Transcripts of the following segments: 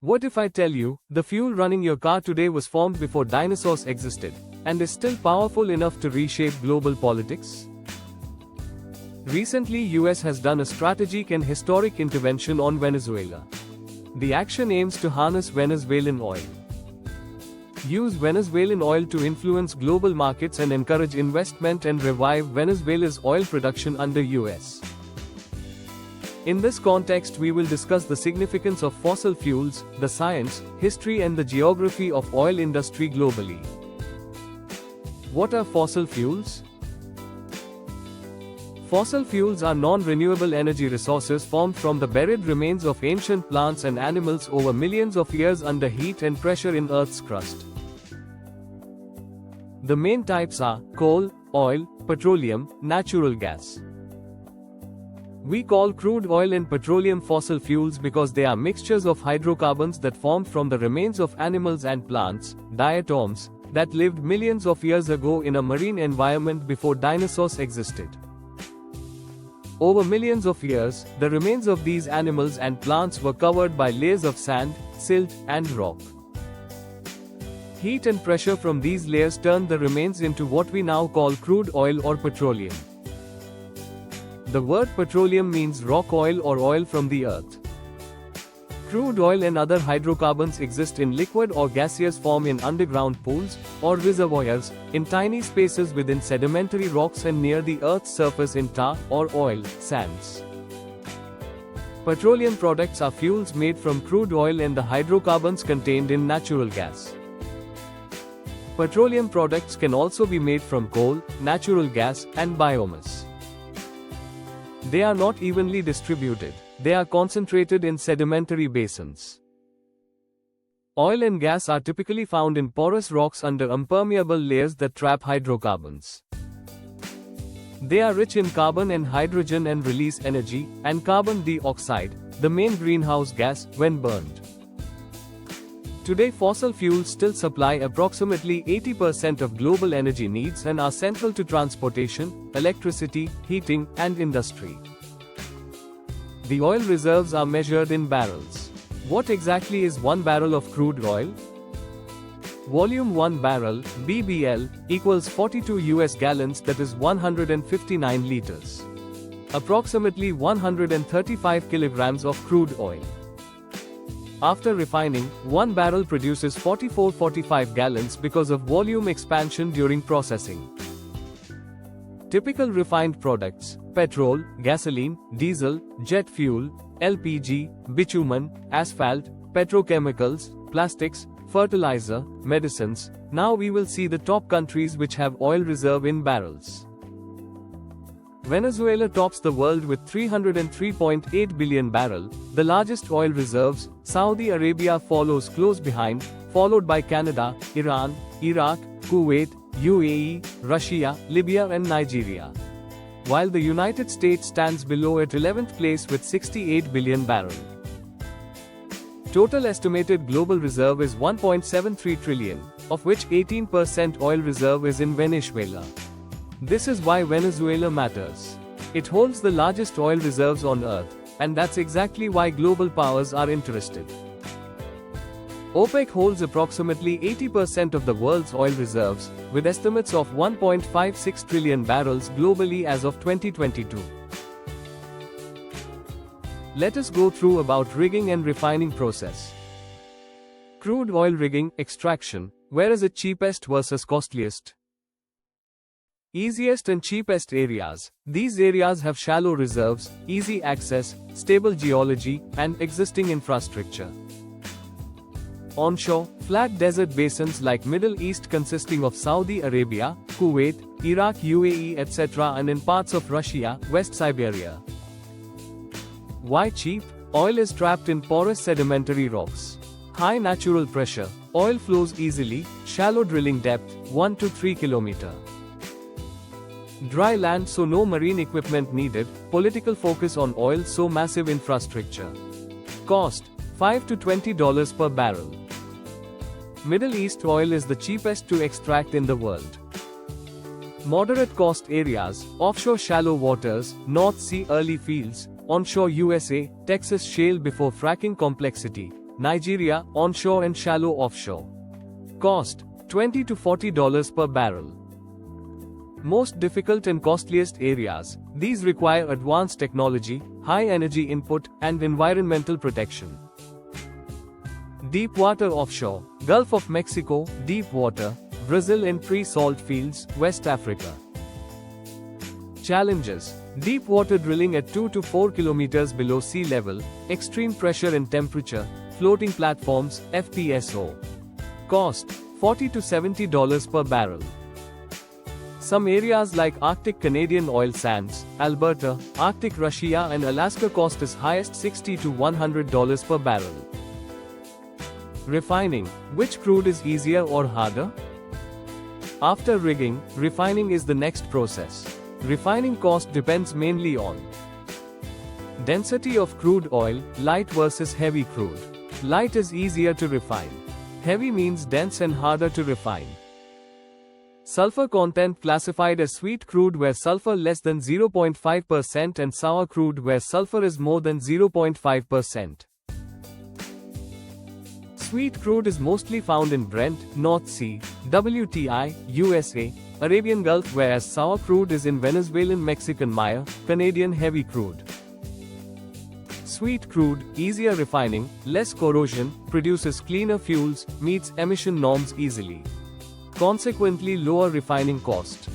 What if I tell you, the fuel running your car today was formed before dinosaurs existed, and is still powerful enough to reshape global politics? Recently, US has done a strategic and historic intervention on Venezuela. The action aims to harness Venezuelan oil. Use Venezuelan oil to influence global markets and encourage investment and revive Venezuela's oil production under US. In this context, we will discuss the significance of fossil fuels, the science, history and the geography of oil industry globally. What are fossil fuels? Fossil fuels are non-renewable energy resources formed from the buried remains of ancient plants and animals over millions of years under heat and pressure in Earth's crust. The main types are coal, oil, petroleum, natural gas. We call crude oil and petroleum fossil fuels because they are mixtures of hydrocarbons that formed from the remains of animals and plants, diatoms, that lived millions of years ago in a marine environment before dinosaurs existed. Over millions of years, the remains of these animals and plants were covered by layers of sand, silt, and rock. Heat and pressure from these layers turned the remains into what we now call crude oil or petroleum. The word petroleum means rock oil or oil from the earth. Crude oil and other hydrocarbons exist in liquid or gaseous form in underground pools, or reservoirs, in tiny spaces within sedimentary rocks and near the Earth's surface in tar, or oil, sands. Petroleum products are fuels made from crude oil and the hydrocarbons contained in natural gas. Petroleum products can also be made from coal, natural gas, and biomass. They are not evenly distributed. They are concentrated in sedimentary basins. Oil and gas are typically found in porous rocks under impermeable layers that trap hydrocarbons. They are rich in carbon and hydrogen and release energy, and carbon dioxide, the main greenhouse gas, when burned. Today, fossil fuels still supply approximately 80% of global energy needs and are central to transportation, electricity, heating, and industry. The oil reserves are measured in barrels. What exactly is 1 barrel of crude oil? Volume 1 barrel, BBL, equals 42 US gallons, that is 159 liters. Approximately 135 kilograms of crude oil. After refining, 1 barrel produces 44-45 gallons because of volume expansion during processing. Typical refined products: petrol, gasoline, diesel, jet fuel, LPG, bitumen, asphalt, petrochemicals, plastics, fertilizer, medicines. Now we will see the top countries which have oil reserve in barrels. Venezuela tops the world with 303.8 billion barrels, the largest oil reserves. Saudi Arabia follows close behind, followed by Canada, Iran, Iraq, Kuwait, UAE, Russia, Libya and Nigeria. While the United States stands below at 11th place with 68 billion barrels. Total estimated global reserve is 1.73 trillion, of which 18% oil reserve is in Venezuela. This is why Venezuela matters. It holds the largest oil reserves on Earth, and that's exactly why global powers are interested. OPEC holds approximately 80% of the world's oil reserves, with estimates of 1.56 trillion barrels globally as of 2022. Let us go through about rigging and refining process. Crude oil rigging, extraction. Where is it cheapest versus costliest? Easiest and cheapest areas. These areas have shallow reserves, easy access, stable geology, and existing infrastructure. Onshore, flat desert basins like Middle East consisting of Saudi Arabia, Kuwait, Iraq, UAE, etc., and in parts of Russia, West Siberia. Why cheap? Oil is trapped in porous sedimentary rocks. High natural pressure. Oil flows easily. Shallow drilling depth, 1 to 3 km. Dry land, so no marine equipment needed. Political focus on oil, so massive infrastructure. Cost: $5 to $20 per barrel. Middle East oil is the cheapest to extract in the world. Moderate cost areas: offshore shallow waters, North Sea early fields, onshore USA, Texas shale before fracking complexity, Nigeria, onshore and shallow offshore. Cost, $20 to $40 per barrel. Most difficult and costliest areas, these require advanced technology, high energy input, and environmental protection. Deep water offshore, Gulf of Mexico, deep water, Brazil and pre-salt fields, West Africa. Challenges: deep water drilling at 2 to 4 kilometers below sea level, extreme pressure and temperature, floating platforms, FPSO. Cost, $40 to $70 per barrel. Some areas like Arctic Canadian oil sands, Alberta, Arctic Russia and Alaska cost as highest $60 to $100 per barrel. Refining, which crude is easier or harder? After rigging, refining is the next process. Refining cost depends mainly on density of crude oil, light versus heavy crude. Light is easier to refine. Heavy means dense and harder to refine. Sulfur content classified as sweet crude where sulfur less than 0.5% and sour crude where sulfur is more than 0.5%. Sweet crude is mostly found in Brent, North Sea, WTI, USA, Arabian Gulf, whereas sour crude is in Venezuelan Mexican Maya, Canadian heavy crude. Sweet crude, easier refining, less corrosion, produces cleaner fuels, meets emission norms easily. Consequently lower refining cost.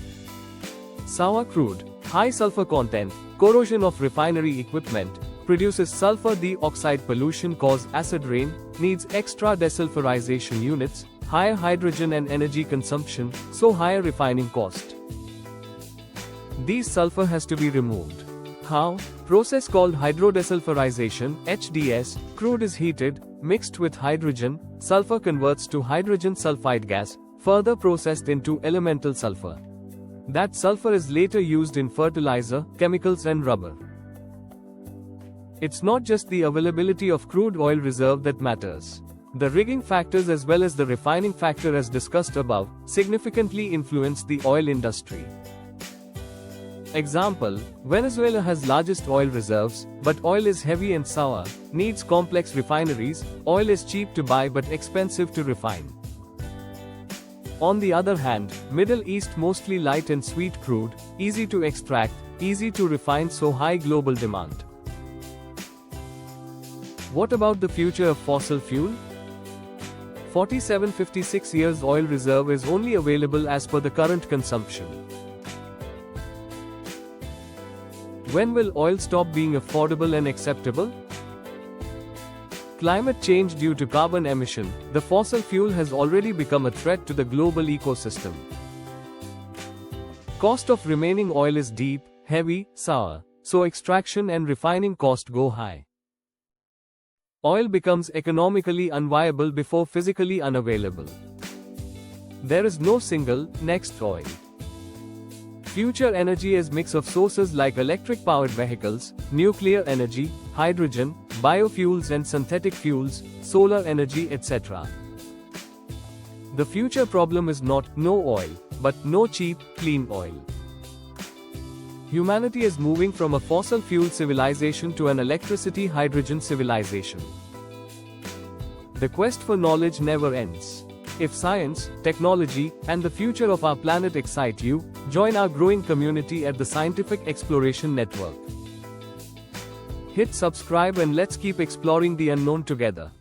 Sour crude, high sulfur content, corrosion of refinery equipment, produces sulfur dioxide pollution cause acid rain, needs extra desulfurization units, higher hydrogen and energy consumption, so higher refining cost. These sulfur has to be removed. How? Process called hydrodesulfurization, HDS, crude is heated, mixed with hydrogen, sulfur converts to hydrogen sulfide gas, further processed into elemental sulfur. That sulfur is later used in fertilizer, chemicals and rubber. It's not just the availability of crude oil reserve that matters. The rigging factors as well as the refining factor as discussed above, significantly influence the oil industry. Example, Venezuela has largest oil reserves, but oil is heavy and sour, needs complex refineries, oil is cheap to buy but expensive to refine. On the other hand, Middle East mostly light and sweet crude, easy to extract, easy to refine, so high global demand. What about the future of fossil fuel? 47-56 years oil reserve is only available as per the current consumption. When will oil stop being affordable and acceptable? Climate change due to carbon emission, the fossil fuel has already become a threat to the global ecosystem. Cost of remaining oil is deep, heavy, sour, so extraction and refining cost go high. Oil becomes economically unviable before physically unavailable. There is no single, next oil. Future energy is mix of sources like electric-powered vehicles, nuclear energy, hydrogen, biofuels and synthetic fuels, solar energy, etc. The future problem is not no oil, but no cheap, clean oil. Humanity is moving from a fossil fuel civilization to an electricity hydrogen civilization. The quest for knowledge never ends. If science, technology, and the future of our planet excite you, join our growing community at the Scientific Exploration Network. Hit subscribe and let's keep exploring the unknown together.